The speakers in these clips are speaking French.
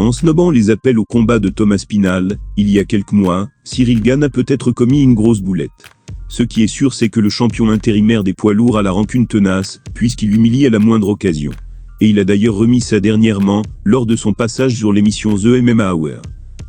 En snobant les appels au combat de Thomas Spinal, il y a quelques mois, Cyril Gane a peut-être commis une grosse boulette. Ce qui est sûr, c'est que le champion intérimaire des poids lourds a la rancune tenace, puisqu'il l'humilie à la moindre occasion. Et il a d'ailleurs remis ça dernièrement, lors de son passage sur l'émission The MMA Hour.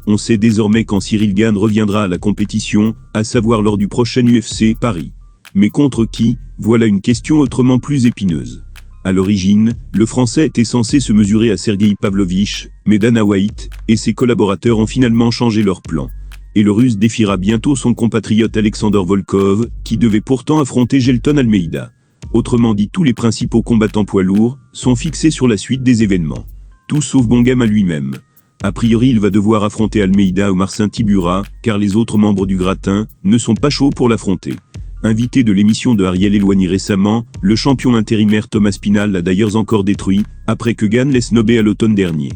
On sait désormais quand Cyril Gane reviendra à la compétition, à savoir lors du prochain UFC Paris. Mais contre qui? Voilà une question autrement plus épineuse. À l'origine, le Français était censé se mesurer à Sergei Pavlovich, mais Dana White et ses collaborateurs ont finalement changé leur plan. Et le Russe défiera bientôt son compatriote Alexander Volkov, qui devait pourtant affronter Gelton Almeida. Autrement dit, tous les principaux combattants poids lourds sont fixés sur la suite des événements. Tous sauf Bongama lui-même. A priori, il va devoir affronter Almeida ou Marcin Tibura, car les autres membres du gratin ne sont pas chauds pour l'affronter. Invité de l'émission de Ariel Helwani récemment, le champion intérimaire Thomas Spinal l'a d'ailleurs encore détruit, après que Gane l'ait snobé à l'automne dernier.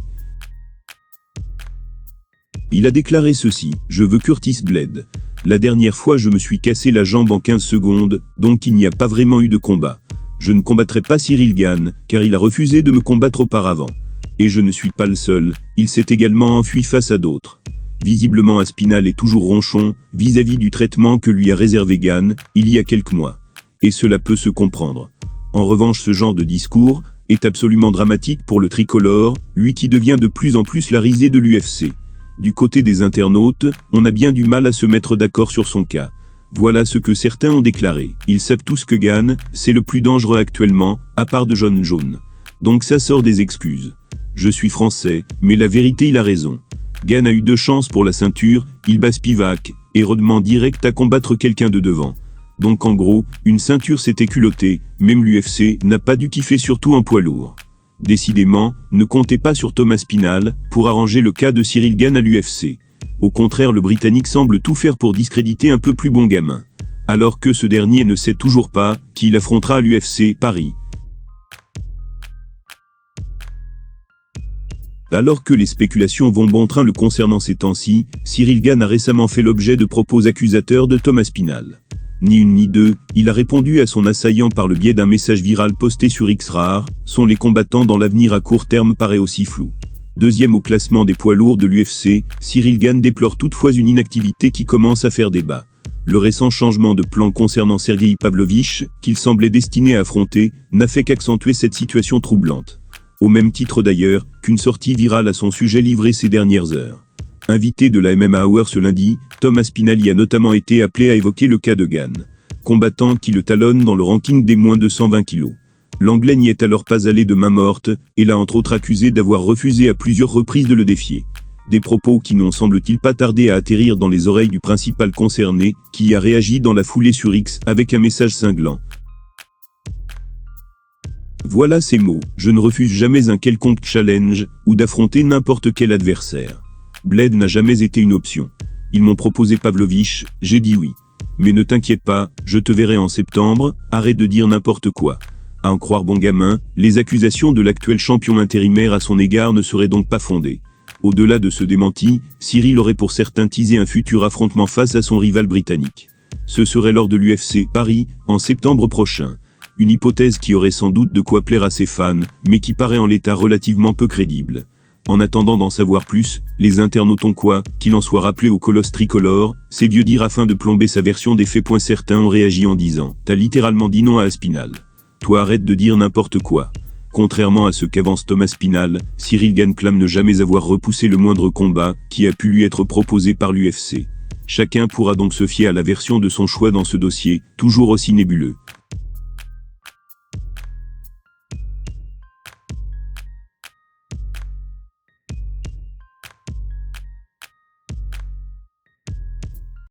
Il a déclaré ceci: « Je veux Curtis Blade. La dernière fois je me suis cassé la jambe en 15 secondes, donc il n'y a pas vraiment eu de combat. Je ne combattrai pas Cyril Gane, car il a refusé de me combattre auparavant. Et je ne suis pas le seul, il s'est également enfui face à d'autres. » Visiblement Aspinall est toujours ronchon, vis-à-vis du traitement que lui a réservé Gane, il y a quelques mois. Et cela peut se comprendre. En revanche, ce genre de discours est absolument dramatique pour le tricolore, lui qui devient de plus en plus la risée de l'UFC. Du côté des internautes, on a bien du mal à se mettre d'accord sur son cas. Voilà ce que certains ont déclaré. Ils savent tous que Gane, c'est le plus dangereux actuellement, à part de John Jones. Donc ça sort des excuses. Je suis français, mais la vérité, il a raison. Gane a eu 2 chances pour la ceinture, il bat Spivak, et redemande direct à combattre quelqu'un de devant. Donc en gros, une ceinture s'était culottée, même l'UFC n'a pas dû kiffer, surtout en poids lourd. Décidément, ne comptez pas sur Thomas Spinal pour arranger le cas de Cyril Gane à l'UFC. Au contraire, le Britannique semble tout faire pour discréditer un peu plus bon gamin. Alors que ce dernier ne sait toujours pas qui il affrontera à l'UFC Paris. Alors que les spéculations vont bon train le concernant ces temps-ci, Cyril Gane a récemment fait l'objet de propos accusateurs de Thomas Spinal. Ni une ni deux, il a répondu à son assaillant par le biais d'un message viral posté sur X-Rare. Sont les combattants dans l'avenir à court terme paraît aussi flou. Deuxième au classement des poids lourds de l'UFC, Cyril Gane déplore toutefois une inactivité qui commence à faire débat. Le récent changement de plan concernant Sergei Pavlovich, qu'il semblait destiné à affronter, n'a fait qu'accentuer cette situation troublante. Au même titre d'ailleurs qu'une sortie virale à son sujet livrée ces dernières heures. Invité de la MMA Hour ce lundi, Thomas Spinal y a notamment été appelé à évoquer le cas de Gane, combattant qui le talonne dans le ranking des moins de 120 kg. L'Anglais n'y est alors pas allé de main morte, et l'a entre autres accusé d'avoir refusé à plusieurs reprises de le défier. Des propos qui n'ont semble-t-il pas tardé à atterrir dans les oreilles du principal concerné, qui a réagi dans la foulée sur X avec un message cinglant. Voilà ces mots: « Je ne refuse jamais un quelconque challenge, ou d'affronter n'importe quel adversaire. Blade n'a jamais été une option. Ils m'ont proposé Pavlovich, j'ai dit oui. Mais ne t'inquiète pas, je te verrai en septembre, arrête de dire n'importe quoi. » À en croire bon gamin, les accusations de l'actuel champion intérimaire à son égard ne seraient donc pas fondées. Au-delà de ce démenti, Cyril aurait pour certains teasé un futur affrontement face à son rival britannique. Ce serait lors de l'UFC Paris, en septembre prochain. Une hypothèse qui aurait sans doute de quoi plaire à ses fans, mais qui paraît en l'état relativement peu crédible. En attendant d'en savoir plus, les internautes ont quoi qu'il en soit rappelé au colosse tricolore, ces vieux dires afin de plomber sa version des faits. Certains ont réagi en disant: « T'as littéralement dit non à Aspinall. Toi arrête de dire n'importe quoi. » Contrairement à ce qu'avance Thomas Spinal, Cyril Gane clame ne jamais avoir repoussé le moindre combat qui a pu lui être proposé par l'UFC. Chacun pourra donc se fier à la version de son choix dans ce dossier, toujours aussi nébuleux.